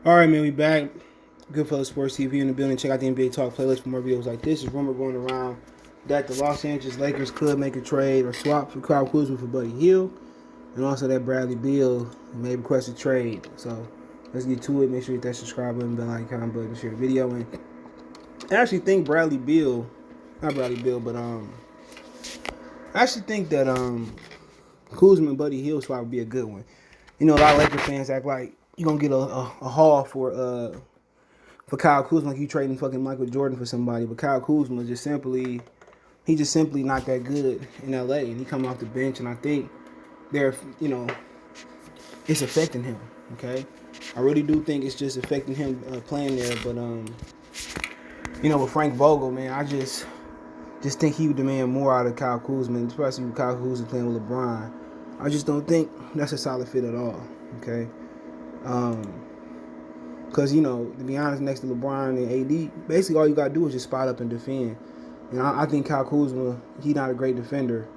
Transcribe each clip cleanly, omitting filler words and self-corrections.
All right, man, we back. Goodfellas Sports TV in the building. Check out the NBA Talk playlist for more videos like this. There's rumor going around that the Los Angeles Lakers could make a trade or swap for Kuzma for Buddy Hield, and also that Bradley Beal may request a trade. So let's get to it. Make sure you hit that subscribe button, bell icon button, share the video. And I actually think Bradley Beal, not Bradley Beal, but I actually think that Kuzma and Buddy Hield swap would be a good one. You know, a lot of Lakers fans act like you're gonna get a haul for Kyle Kuzma, like you trading fucking Michael Jordan for somebody, but Kyle Kuzma just simply not that good in LA, and he come off the bench, and I think it's affecting him. Okay, I really do think it's just affecting him playing there, but with Frank Vogel, man, I just think he would demand more out of Kyle Kuzma, especially with Kyle Kuzma playing with LeBron. I just don't think that's a solid fit at all. Okay. Because, to be honest, next to LeBron and AD, basically all you got to do is just spot up and defend. And I think Kyle Kuzma, he's not a great defender,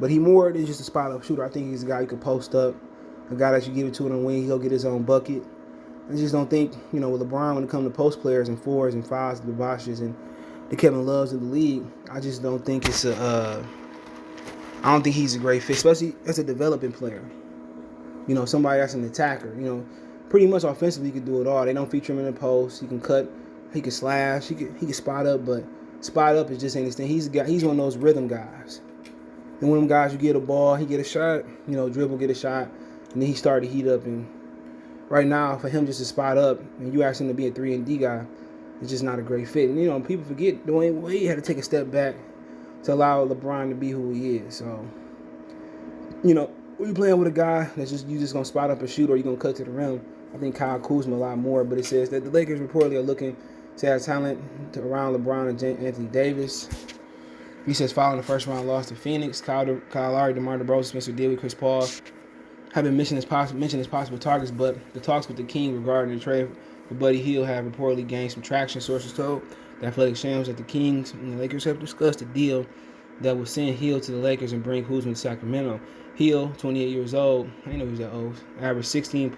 but he more than just a spot up shooter. I think he's a guy you can post up, a guy that you give it to on the wing, he'll get his own bucket. I just don't think, with LeBron, when it comes to post players and fours and fives, the Bosches and the Kevin Loves of the league, I just don't think I don't think he's a great fit, especially as a developing player. Somebody that's an attacker. Pretty much offensively, he can do it all. They don't feature him in the post. He can cut. He can slash. He can spot up, but spot up is just ain't his thing. He's one of those rhythm guys. And one of them guys, you get a ball, he get a shot, dribble, get a shot, and then he start to heat up. And right now, for him just to spot up, and you ask him to be a 3-and-D guy, it's just not a great fit. And people forget Dwayne Wade had to take a step back to allow LeBron to be who he is. So, when you playing with a guy that's just gonna spot up and shoot, or you gonna cut to the rim, I think Kyle Kuzma a lot more. But it says that the Lakers reportedly are looking to add talent around LeBron and Anthony Davis. He says following the first round loss to Phoenix, Kyle Lowry, DeMar DeRozan, Spencer Dinwiddie, Chris Paul have been mentioned as possible targets, but the talks with the King regarding the trade for Buddy Hield have reportedly gained some traction. Sources told the Athletic Shams that the Kings and the Lakers have discussed a deal that would send Hield to the Lakers and bring Kuzma to Sacramento. Hield, 28 years old, I didn't know he was that old, averaged 16.6,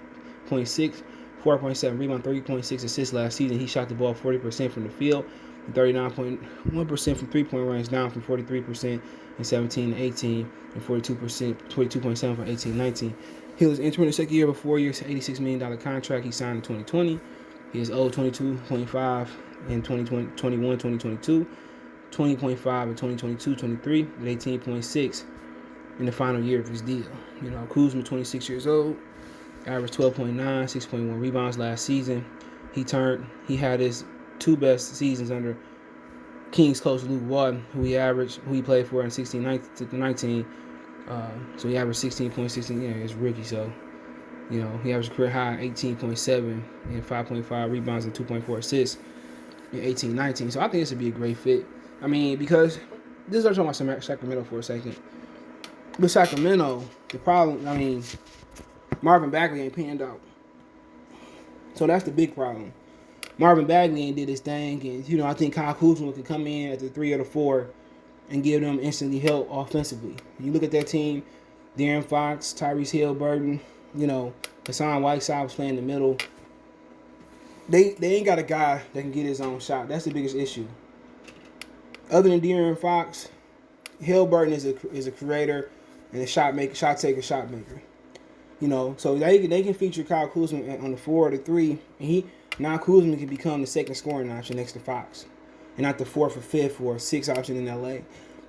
4.7 rebound, 30.6 assists last season. He shot the ball 40% from the field and 39.1% from three-point range, down from 43% in 17-18 and 22.7 from 18-19. He was entering the second year of a 4-year, $86 million contract he signed in 2020. He is owed 22.5 in 2021-2022, 20.5 in 2022-23, and 18.6 in the final year of his deal. Kuzma, 26 years old, averaged 12.9, 6.1 rebounds last season. He had his two best seasons under Kings coach Luke Walton, who he played for in 16-19. So he averaged 16.16. Yeah, he's rookie. So, he averaged a career high 18.7 and 5.5 rebounds and 2.4 assists in 18-19. So I think this would be a great fit. I mean, because this is what I'm talking about Sacramento for a second. With Sacramento, the problem, Marvin Bagley ain't panned out. So that's the big problem. Marvin Bagley ain't did his thing, and I think Kyle Kuzma could come in at the 3 or the 4 and give them instantly help offensively. You look at that team, De'Aaron Fox, Tyrese Haliburton, Hassan Whiteside was playing in the middle. They ain't got a guy that can get his own shot. That's the biggest issue. Other than De'Aaron Fox, Haliburton is a creator and a shot taker. So they can feature Kyle Kuzma on the 4 or the 3, and now Kuzma can become the second scoring option next to Fox, and not the 4th or 5th or 6th option in LA.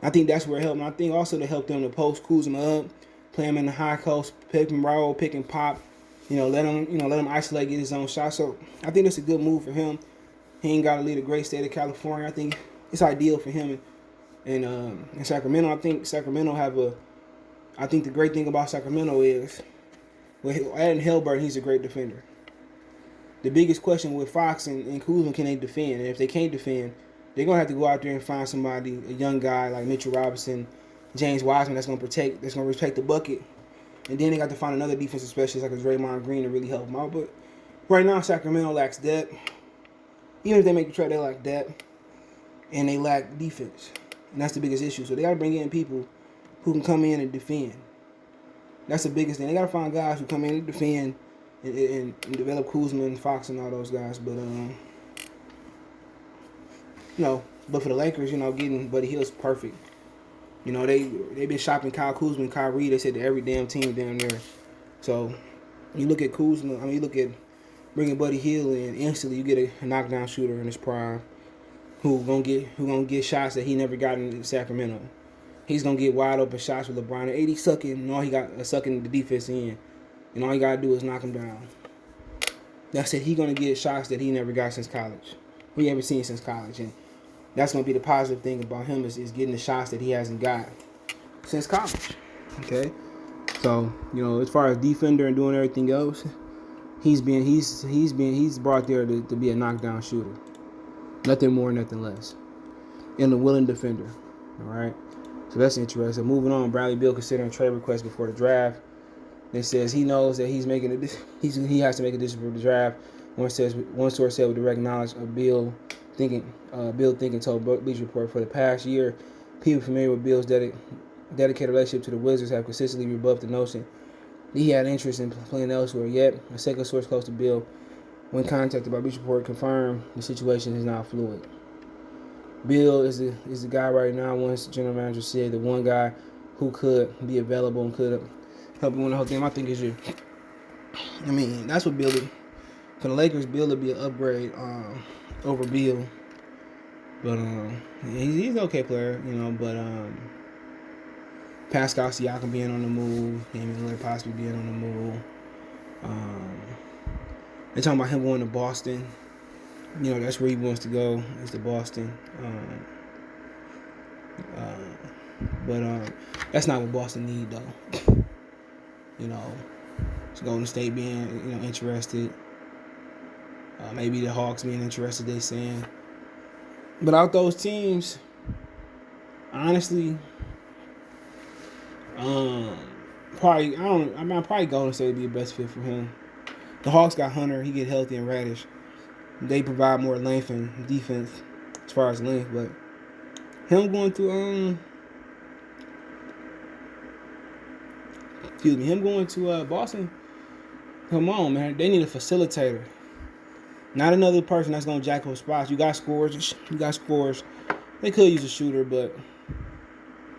I think that's where it helped. And I think also to help them to post Kuzma up, play him in the high post, pick and roll, pick and pop. Let him isolate, get his own shot. So I think that's a good move for him. He ain't got to leave the great state of California. I think it's ideal for him. And in Sacramento, I think the great thing about Sacramento is, with adding Haliburton, he's a great defender. The biggest question with Fox and Kuzma, can they defend? And if they can't defend, they're going to have to go out there and find somebody, a young guy like Mitchell Robinson, James Wiseman, that's going to respect the bucket. And then they got to find another defensive specialist like a Draymond Green to really help them out. But right now, Sacramento lacks depth. Even if they make the trade, they lack depth. And they lack defense. And that's the biggest issue. So they got to bring in people who can come in and defend. That's the biggest thing. They got to find guys who come in and defend and develop Kuzma and Fox and all those guys. But but for the Lakers, getting Buddy Hield is perfect. They've been shopping Kyle Kuzma and Kyrie. They said to every damn team down there. So you look at Kuzma. You look at bringing Buddy Hield in. Instantly, you get a knockdown shooter in his prime, who gonna get shots that he never got in Sacramento. He's gonna get wide open shots with LeBron and AD sucking, and all he got sucking the defense in, and all you gotta do is knock him down. That's it. He's gonna get shots that he never got since college. We haven't seen since college, and that's gonna be the positive thing about him is getting the shots that he hasn't got since college. Okay, so as far as defender and doing everything else, he's brought there to be a knockdown shooter, nothing more, nothing less, and a willing defender. All right, so that's interesting. Moving on, Bradley Beal considering trade requests before the draft. It says he knows that he has to make a decision for the draft. One source said with direct knowledge of Beal thinking told Bleacher Report for the past year, people familiar with Beal's dedicated relationship to the Wizards have consistently rebuffed the notion he had interest in playing elsewhere. Yet, a second source close to Beal, when contacted by Bleacher Report, confirmed the situation is now fluid. Beal is the guy right now. Once the general manager said the one guy who could be available and could help you win the whole game. I think that's what Beal did. For the Lakers, Beal would be an upgrade over Beal. But he's an okay player, but Pascal Siakam being on the move, Damian Lillard possibly being on the move. They're talking about him going to Boston. That's where he wants to go, is to Boston. But that's not what Boston need though. It's Golden State being interested. Maybe the Hawks being interested, they saying. But out those teams, honestly, probably Golden State would be the best fit for him. The Hawks got Hunter, he get healthy, and Radish. They provide more length and defense as far as length, but him going to Boston. Come on, man. They need a facilitator. Not another person that's going to jack up spots. You got scores. They could use a shooter, but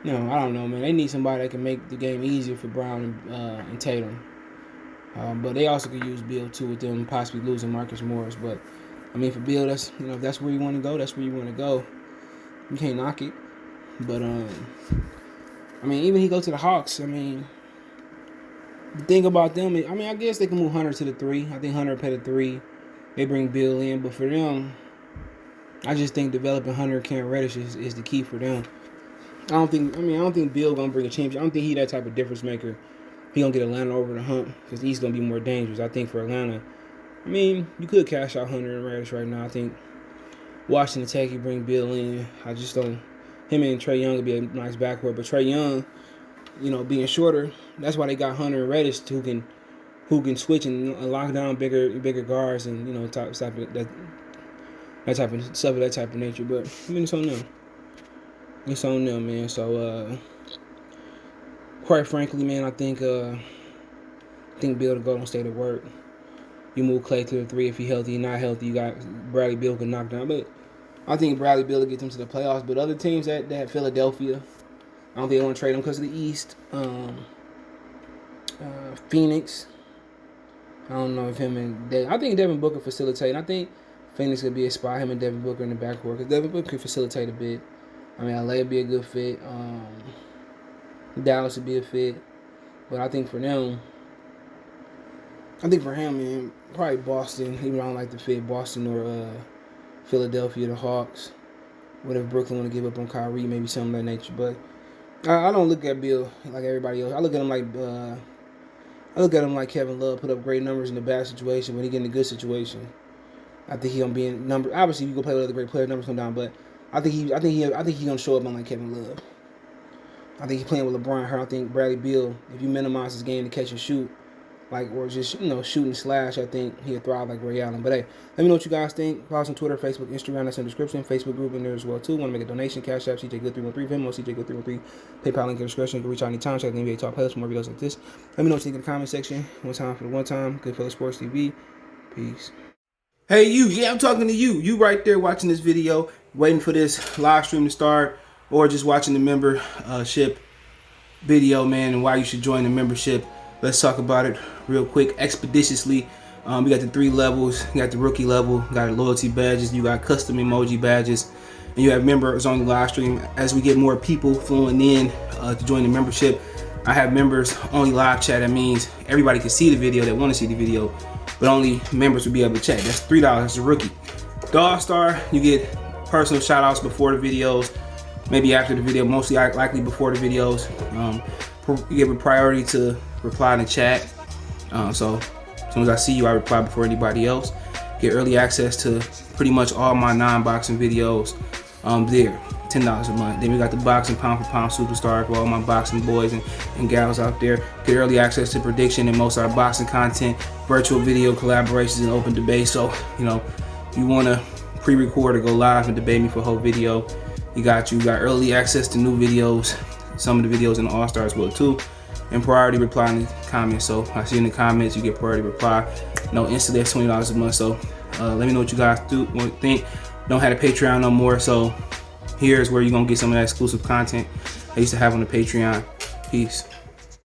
I don't know, man. They need somebody that can make the game easier for Brown and Tatum. But they also could use Beal too, with them possibly losing Marcus Morris. But for Beal, that's if that's where you want to go, that's where you want to go. You can't knock it. But even he go to the Hawks. The thing about them, I guess they can move Hunter to the 3. I think Hunter pay the 3. They bring Beal in, but for them, I just think developing Hunter and Cam Reddish is the key for them. I don't think Beal gonna bring a championship. I don't think he that type of difference maker. He gonna get Atlanta over the hump because he's gonna be more dangerous. I think for Atlanta, you could cash out Hunter and Reddish right now. I think Washington Tech, you bring Beal in. I just don't. Him and Trae Young would be a nice backcourt, but Trae Young, being shorter, that's why they got Hunter and Reddish who can switch and lock down bigger guards and that type of nature. But it's on them. It's on them, man. So quite frankly, man, I think Beal to Golden State at work. You move Clay to the 3 if he's healthy. Not healthy, you got Bradley Beal can knock down. But I think Bradley Beal will get them to the playoffs. But other teams that have Philadelphia, I don't think they want to trade them because of the East. Phoenix. I don't know if him and I think Devin Booker facilitate. I think Phoenix could be a spot, him and Devin Booker in the backcourt, because Devin Booker could facilitate a bit. LA would be a good fit. Dallas would be a fit. But I think for him, man, probably Boston. Even though I don't like the fit, Boston or Philadelphia, the Hawks. What if Brooklyn want to give up on Kyrie? Maybe something of that nature. But I don't look at Beal like everybody else. I look at him like Kevin Love, put up great numbers in a bad situation. When he get in a good situation, I think he gonna be in number. Obviously, you go play with other great players, numbers come down. But I think he gonna show up on like Kevin Love. I think he's playing with LeBron. I think Bradley Beal, if you minimize his game to catch and shoot, or just shoot and slash. I think he'll thrive like Ray Allen. But hey, let me know what you guys think. Follow us on Twitter, Facebook, Instagram. That's in the description. Facebook group in there as well too. Want to make a donation? Cash App CJ Good 313, Venmo CJ Good 313, PayPal link in the description. You can reach out anytime. Check the NBA Talk Plus for more videos like this. Let me know what you think in the comment section. One time for the one time. Good Fellow Sports TV. Peace. Hey you, yeah, I'm talking to you. You right there watching this video, waiting for this live stream to start, or just watching the membership video, man, and why you should join the membership. Let's talk about it real quick, expeditiously. We got the 3 levels. You got the rookie level, you got loyalty badges, you got custom emoji badges, and you have members only live stream. As we get more people flowing in to join the membership, I have members only live chat. That means everybody can see the video that want to see the video, but only members will be able to chat. That's $3. That's a rookie. The All-Star, you get personal shout outs before the videos, maybe after the video, mostly likely before the videos. You give a priority to reply in the chat. So as soon as I see you, I reply before anybody else. Get early access to pretty much all my non-boxing videos there, $10 a month. Then we got the boxing pound for pound superstar for all my boxing boys and gals out there. Get early access to prediction and most of our boxing content, virtual video collaborations, and open debate. So, if you want to pre-record or go live and debate me for a whole video, you got early access to new videos, some of the videos in the All-Star as well too, and priority reply in the comments. So I see in the comments you get priority reply. Instantly that's $20 a month. So let me know what you guys think. Don't have a Patreon no more, so here's where you're gonna get some of that exclusive content I used to have on the Patreon. Peace.